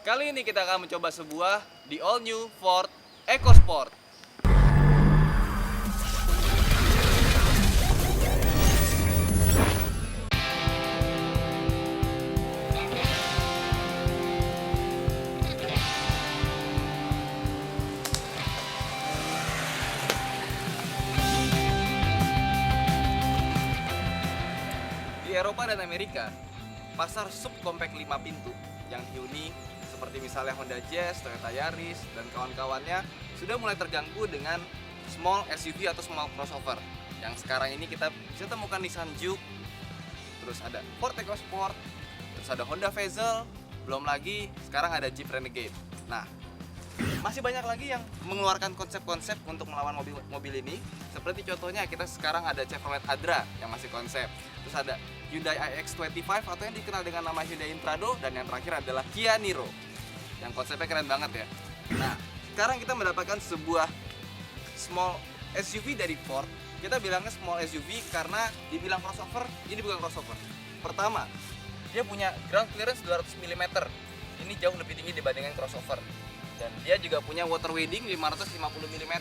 Kali ini kita akan mencoba sebuah di all new Ford EcoSport. Di Eropa dan Amerika, pasar subcompact 5 pintu yang dihuni seperti misalnya Honda Jazz, Toyota Yaris, dan kawan-kawannya sudah mulai terganggu dengan small SUV atau small crossover. Yang sekarang ini kita bisa temukan Nissan Juke, terus ada Ford EcoSport, terus ada Honda Vezel, belum lagi sekarang ada Jeep Renegade. Nah, masih banyak lagi yang mengeluarkan konsep-konsep untuk melawan mobil ini. Seperti contohnya kita sekarang ada Chevrolet Adra yang masih konsep. Terus ada Hyundai iX25 atau yang dikenal dengan nama Hyundai Intrado, dan yang terakhir adalah Kia Niro yang konsepnya keren banget ya. Nah, sekarang kita mendapatkan sebuah small SUV dari Ford. Kita bilangnya small SUV karena dibilang crossover, ini bukan crossover. Pertama, dia punya ground clearance 200 mm. Ini jauh lebih tinggi dibandingkan crossover. Dan dia juga punya water wading 550 mm.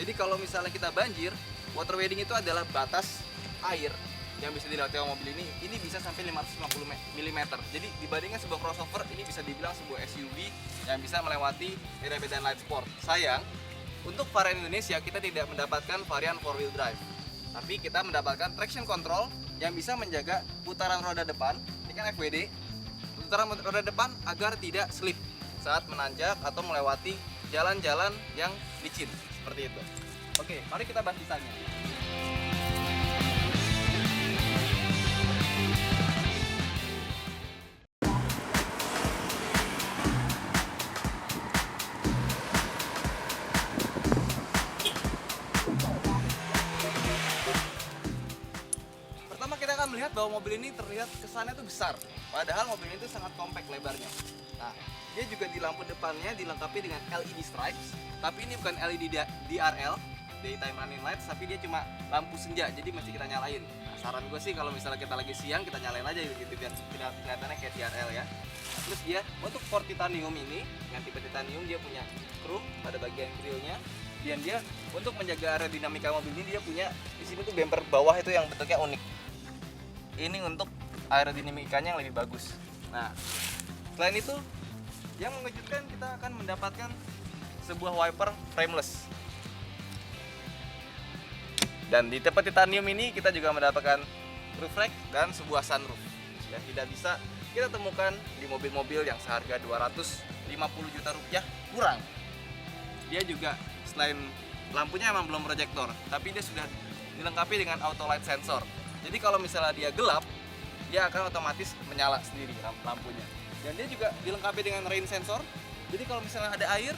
Jadi kalau misalnya kita banjir, water wading itu adalah batas air yang bisa dilewati mobil ini bisa sampai 550 mm. Jadi dibandingkan sebuah crossover, ini bisa dibilang sebuah SUV yang bisa melewati medan light sport. Sayang, untuk varian Indonesia kita tidak mendapatkan varian 4-wheel drive, tapi kita mendapatkan traction control yang bisa menjaga putaran roda depan, ini kan FWD, putaran roda depan agar tidak slip saat menanjak atau melewati jalan-jalan yang licin seperti itu. Oke, mari kita bahas desainnya. Pertama kita akan melihat bahwa mobil ini terlihat kesannya tuh besar, padahal mobil ini tuh sangat compact lebarnya. Nah, dia juga di lampu depannya dilengkapi dengan LED stripes, tapi ini bukan LED DRL, daytime running lights, tapi dia cuma lampu senja, jadi mesti kita nyalain. Nah, saran gue sih kalau misalnya kita lagi siang, kita nyalain aja gitu biar tidak kelihatannya kayak DRL ya. Nah, terus dia untuk Ford Titanium ini, yang tipe Titanium, dia punya chrome pada bagian grillnya, dan dia untuk menjaga aerodinamika mobil ini dia punya di sini tuh bumper bawah itu yang bentuknya unik. Ini untuk aerodinamikanya yang lebih bagus. Nah, selain itu, yang mengejutkan kita akan mendapatkan sebuah wiper frameless. Dan di tipe titanium ini kita juga mendapatkan roof rack dan sebuah sunroof yang tidak bisa kita temukan di mobil-mobil yang seharga 250 juta rupiah kurang. Dia juga selain lampunya emang belum proyektor, tapi dia sudah dilengkapi dengan auto light sensor. Jadi kalau misalnya dia gelap, dia akan otomatis menyala sendiri lampunya. Dan dia juga dilengkapi dengan rain sensor. Jadi kalau misalnya ada air,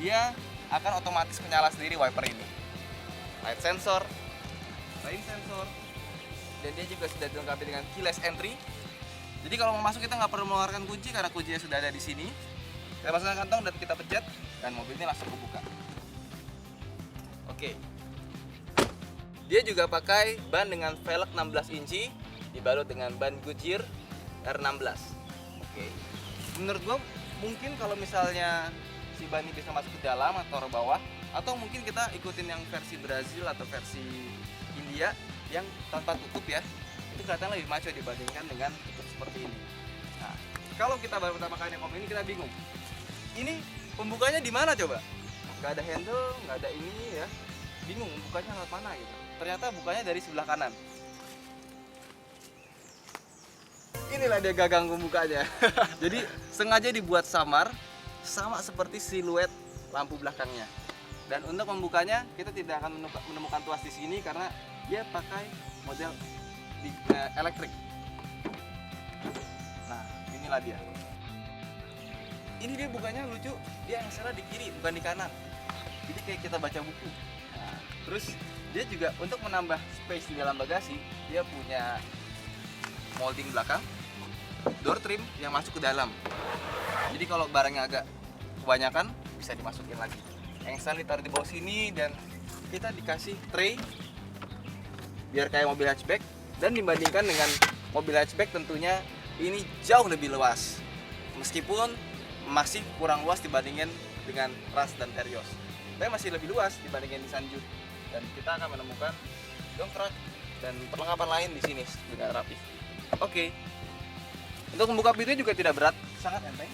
dia akan otomatis menyala sendiri wiper ini. Light sensor, rain sensor, dan dia juga sudah dilengkapi dengan keyless entry. Jadi kalau mau masuk kita nggak perlu mengeluarkan kunci karena kuncinya sudah ada di sini. Kita masukkan kantong dan kita pencet, dan mobil ini langsung kebuka. Oke. Dia juga pakai ban dengan velg 16 inci dibalut dengan ban Goodyear R16. Oke. Menurut gua mungkin kalau misalnya si ban ini bisa masuk ke dalam atau ke bawah, atau mungkin kita ikutin yang versi Brazil atau versi India yang tanpa tutup ya, itu kelihatan lebih maco dibandingkan dengan tutup seperti ini. Nah, kalau kita baru pertama kali naik mobil ini kita bingung. Ini pembukanya di mana coba? Nggak ada handle, nggak ada ini ya. Bingung bukanya lewat mana gitu. Ternyata bukanya dari sebelah kanan. Inilah dia gagang pembukanya. Jadi sengaja dibuat samar, sama seperti siluet lampu belakangnya. Dan untuk membukanya kita tidak akan menemukan tuas di sini karena dia pakai model elektrik. Nah, inilah dia. Ini dia bukanya lucu, dia yang salah di kiri bukan di kanan. Jadi kayak kita baca buku. Nah, terus dia juga untuk menambah space di dalam bagasi, dia punya molding belakang, door trim yang masuk ke dalam. Jadi kalau barangnya agak kebanyakan bisa dimasukin lagi. Yang stand ditaruh di bawah sini dan kita dikasih tray biar kayak mobil hatchback, dan dibandingkan dengan mobil hatchback tentunya ini jauh lebih luas. Meskipun masih kurang luas dibandingin dengan Rush dan Terios, tapi masih lebih luas dibandingin Nissan Juke. Dan kita akan menemukan dongkrak dan perlengkapan lain di sini dengan rapi. Oke. Untuk membuka pintunya juga tidak berat, sangat enteng.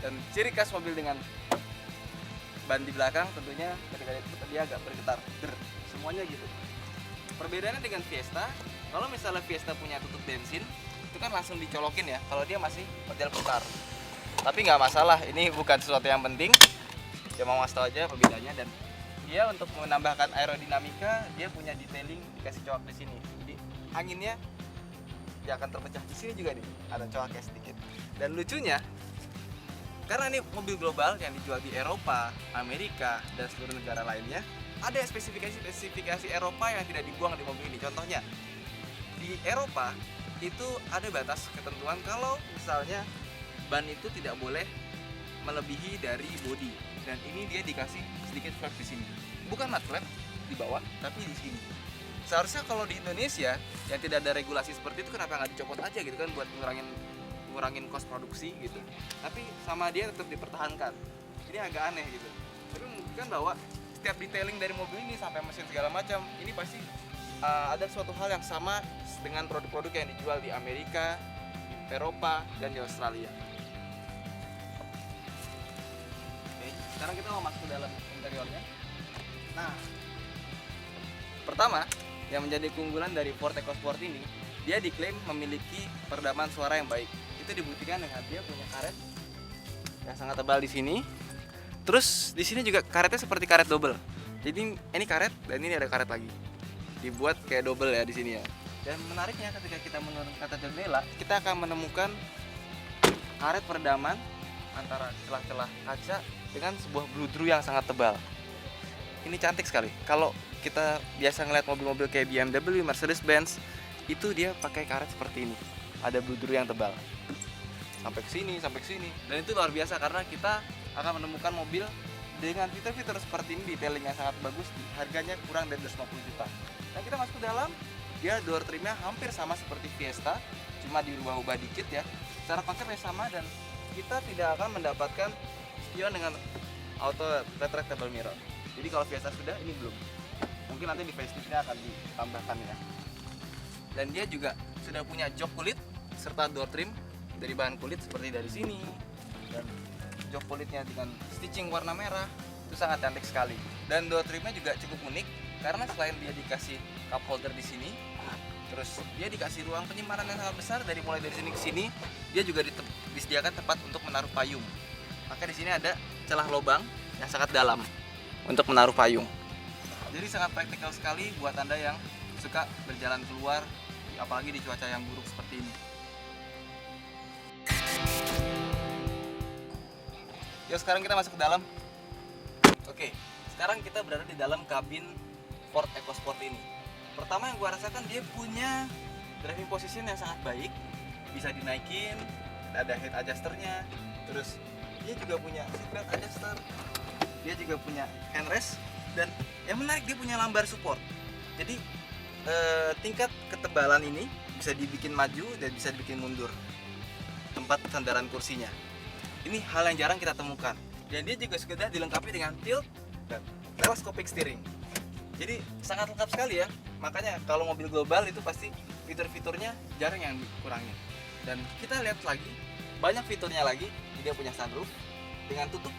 Dan ciri khas mobil dengan ban di belakang tentunya ketika dia agak bergetar, semuanya gitu. Perbedaannya dengan Fiesta, kalau misalnya Fiesta punya tutup bensin, itu kan langsung dicolokin ya, kalau dia masih pedal putar. Tapi nggak masalah, ini bukan sesuatu yang penting. Dia mau ngasih tau aja perbedaannya. Dan dia untuk menambahkan aerodinamika, dia punya detailing dikasih coak di sini. Jadi anginnya dia akan terpecah di sini juga nih, ada coaknya sedikit. Dan lucunya, karena ini mobil global yang dijual di Eropa, Amerika, dan seluruh negara lainnya, ada spesifikasi Eropa yang tidak dibuang di mobil ini. Contohnya, di Eropa itu ada batas ketentuan kalau misalnya ban itu tidak boleh melebihi dari bodi. Dan ini dia dikasih sedikit flap di sini. Bukan mud flap di bawah, tapi di sini. Seharusnya kalau di Indonesia yang tidak ada regulasi seperti itu, kenapa nggak dicopot aja gitu kan, buat ngurangin kos produksi gitu. Tapi sama dia tetap dipertahankan. Ini agak aneh gitu. Tapi membuktikan bahwa setiap detailing dari mobil ini sampai mesin segala macam, ini pasti ada suatu hal yang sama dengan produk-produk yang dijual di Amerika, di Eropa, dan di Australia. Oke, sekarang kita mau masuk ke dalam interiornya. Nah, pertama yang menjadi keunggulan dari Ford EcoSport ini, dia diklaim memiliki peredaman suara yang baik. Itu dibuktikan dengan dia punya karet yang sangat tebal di sini. Terus di sini juga karetnya seperti karet double. Jadi ini karet dan ini ada karet lagi. Dibuat kayak double ya di sini ya. Dan menariknya ketika kita menurunkan kaca jendela, kita akan menemukan karet peredaman antara celah-celah kaca dengan sebuah bludru yang sangat tebal. Ini cantik sekali. Kalau kita biasa ngeliat mobil-mobil kayak BMW, Mercedes-Benz, itu dia pakai karet seperti ini. Ada bludru yang tebal. Sampai ke sini. Dan itu luar biasa karena kita akan menemukan mobil dengan fitur-fitur seperti ini, detailing yang sangat bagus, harganya kurang dari 250 juta. Dan kita masuk ke dalam, dia door trimnya hampir sama seperti Fiesta, cuma dirubah-ubah dikit ya. Secara konsepnya sama, dan kita tidak akan mendapatkan spion dengan auto retractable mirror. Jadi kalau Fiesta sudah, ini belum. Mungkin nanti di faceliftnya akan ditambahkan ya. Dan dia juga sudah punya jok kulit serta door trim dari bahan kulit seperti dari sini. Dan jok kulitnya dengan stitching warna merah, itu sangat cantik sekali. Dan door trimnya juga cukup unik karena selain dia dikasih cup holder di sini, terus dia dikasih ruang penyimpanan yang sangat besar. Dari mulai dari sini ke sini, dia juga disediakan tempat untuk menaruh payung. Maka di sini ada celah lubang yang sangat dalam untuk menaruh payung. Jadi sangat praktikal sekali buat Anda yang suka berjalan keluar, apalagi di cuaca yang buruk seperti ini. Yuk sekarang kita masuk ke dalam. Oke, sekarang kita berada di dalam kabin Ford EcoSport ini. Pertama yang gua rasakan, dia punya driving position yang sangat baik, bisa dinaikin, ada head adjusternya, terus dia juga punya seatbelt adjuster, dia juga punya handrest, dan yang menarik dia punya lumbar support. Jadi tingkat ketebalan ini bisa dibikin maju dan bisa dibikin mundur tempat sandaran kursinya. Ini hal yang jarang kita temukan. Dan dia juga sudah dilengkapi dengan tilt dan telescopic steering. Jadi sangat lengkap sekali ya. Makanya kalau mobil global itu pasti fitur-fiturnya jarang yang dikurangi. Dan kita lihat lagi, banyak fiturnya lagi. Dia punya sunroof dengan tutup.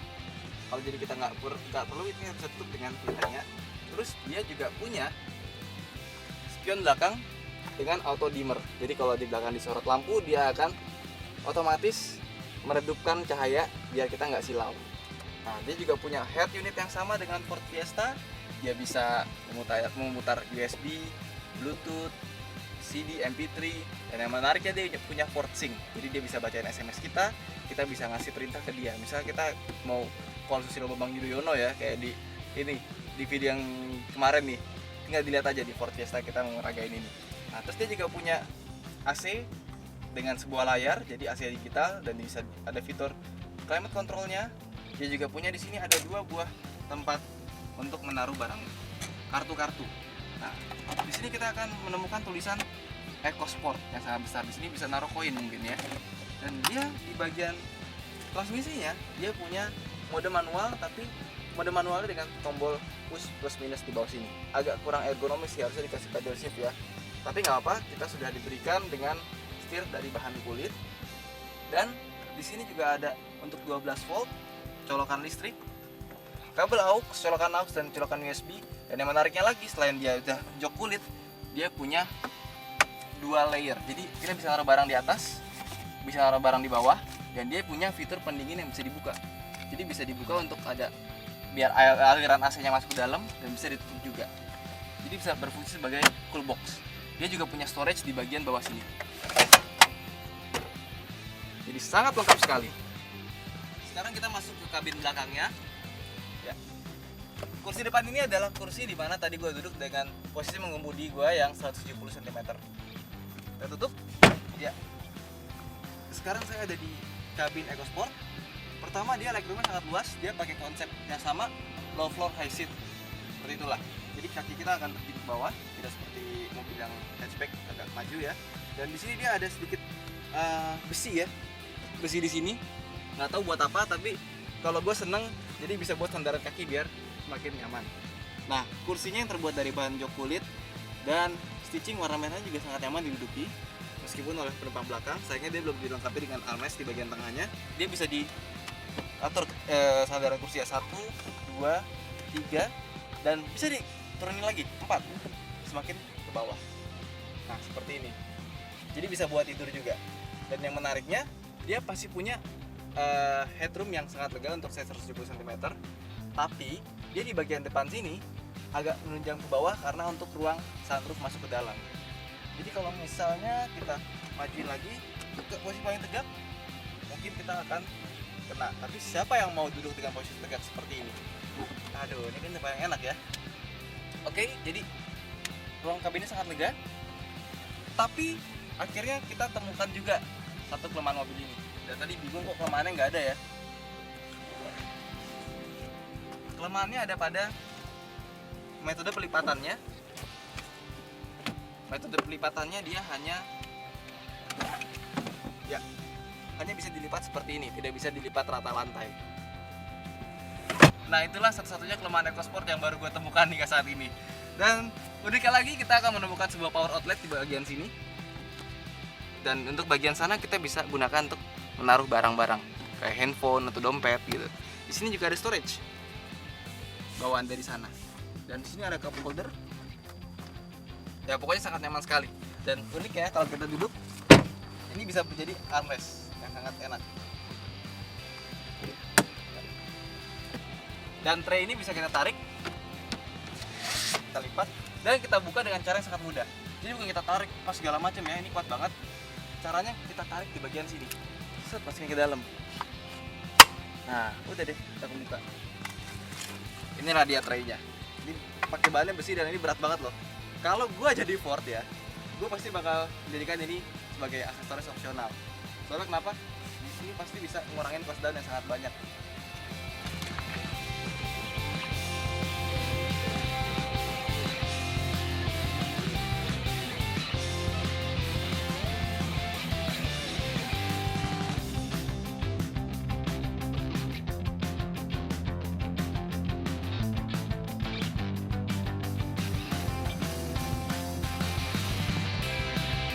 Kalau jadi kita nggak perlu, itu bisa tutup dengan filternya. Terus dia juga punya spion belakang dengan auto dimmer. Jadi kalau di belakang disorot lampu, dia akan otomatis meredupkan cahaya biar kita nggak silau. Nah, dia juga punya head unit yang sama dengan Ford Fiesta. Dia bisa memutar USB, Bluetooth, CD, MP3, dan yang menariknya dia punya Ford Sync. Jadi dia bisa bacain SMS kita bisa ngasih perintah ke dia. Misalnya kita mau call Susilo Bambang Yudhoyono ya, kayak di video yang kemarin nih, tinggal dilihat aja di Ford Fiesta kita mau ngeragain ini. Nah, terus dia juga punya AC dengan sebuah layar, jadi AC digital, dan bisa ada fitur climate controlnya. Dia juga punya di sini ada 2 buah tempat untuk menaruh barang kartu-kartu. Nah, di sini kita akan menemukan tulisan EcoSport yang sangat besar. Di sini bisa naruh koin mungkin ya. Dan dia di bagian transmisinya dia punya mode manual, tapi mode manualnya dengan tombol push plus minus di bawah sini. Agak kurang ergonomis sih, harusnya dikasih pedal shift ya. Tapi nggak apa, kita sudah diberikan dengan setir dari bahan kulit. Dan di sini juga ada untuk 12 volt colokan listrik, kabel aux, colokan aux dan colokan USB. Dan yang menariknya lagi, selain dia udah jok kulit, dia punya 2 layer. Jadi kita bisa naruh barang di atas, bisa naruh barang di bawah, dan dia punya fitur pendingin yang bisa dibuka. Jadi bisa dibuka untuk ada biar aliran AC-nya masuk ke dalam, dan bisa ditutup juga. Jadi bisa berfungsi sebagai cool box. Dia juga punya storage di bagian bawah sini. Jadi sangat lengkap sekali. Sekarang kita masuk ke kabin belakangnya. Ya. Kursi depan ini adalah kursi di mana tadi gue duduk dengan posisi mengemudi gue yang 170 cm. Kita tutup. Ya. Sekarang saya ada di kabin EcoSport. Pertama, dia legroomnya sangat luas. Dia pakai konsep yang sama, low floor high seat. Seperti itulah. Jadi kaki kita akan terjun ke bawah, tidak seperti mobil yang hatchback agak maju ya. Dan di sini dia ada sedikit besi ya. Besi di sini. Nggak tahu buat apa, tapi kalau gue seneng, jadi bisa buat sandaran kaki biar semakin nyaman. Nah, kursinya yang terbuat dari bahan jok kulit dan stitching warna merahnya juga sangat nyaman diduduki. Meskipun oleh penumpang belakang, sayangnya dia belum dilengkapi dengan armrest di bagian tengahnya. Dia bisa diatur sandaran kursi ya, 1, 2, 3, dan bisa diturunin lagi 4, semakin ke bawah. Nah, seperti ini. Jadi bisa buat tidur juga. Dan yang menariknya, dia pasti punya headroom yang sangat lega untuk size 170 cm. Tapi dia di bagian depan sini agak menunjang ke bawah karena untuk ruang sunroof masuk ke dalam. Jadi kalau misalnya kita majuin lagi ke posisi paling tegak, mungkin kita akan kena. Tapi siapa yang mau duduk dengan posisi tegak seperti ini? Aduh, ini kan paling enak ya. Oke, jadi ruang kabinnya sangat lega. Tapi akhirnya kita temukan juga satu kelemahan mobil ini. Dan tadi bingung kok kelemahannya nggak ada ya. Kelemahannya ada pada metode pelipatannya. Metode pelipatannya dia hanya bisa dilipat seperti ini, tidak bisa dilipat rata lantai. Nah, itulah satu-satunya kelemahan EcoSport yang baru gue temukan hingga saat ini. Dan uniknya lagi, kita akan menemukan sebuah power outlet di bagian sini. Dan untuk bagian sana kita bisa gunakan untuk menaruh barang-barang kayak handphone atau dompet gitu. Di sini juga ada storage bawaan dari sana. Dan di sini ada cup holder. Ya pokoknya sangat nyaman sekali. Dan unik ya, kalau kita duduk ini bisa menjadi armrest yang sangat enak. Dan tray ini bisa kita tarik, kita lipat, dan kita buka dengan cara yang sangat mudah. Jadi bukan kita tarik pas segala macam ya, ini kuat banget. Caranya kita tarik di bagian sini, set masukin ke dalam. Nah, udah deh, kita buka. Inilah dia traynya. Ini pakai bahannya besi dan ini berat banget loh. Kalau gue jadi Ford ya, gue pasti bakal menjadikan ini sebagai aksesoris opsional. Soalnya kenapa? Di sini pasti bisa ngurangin cost down yang sangat banyak.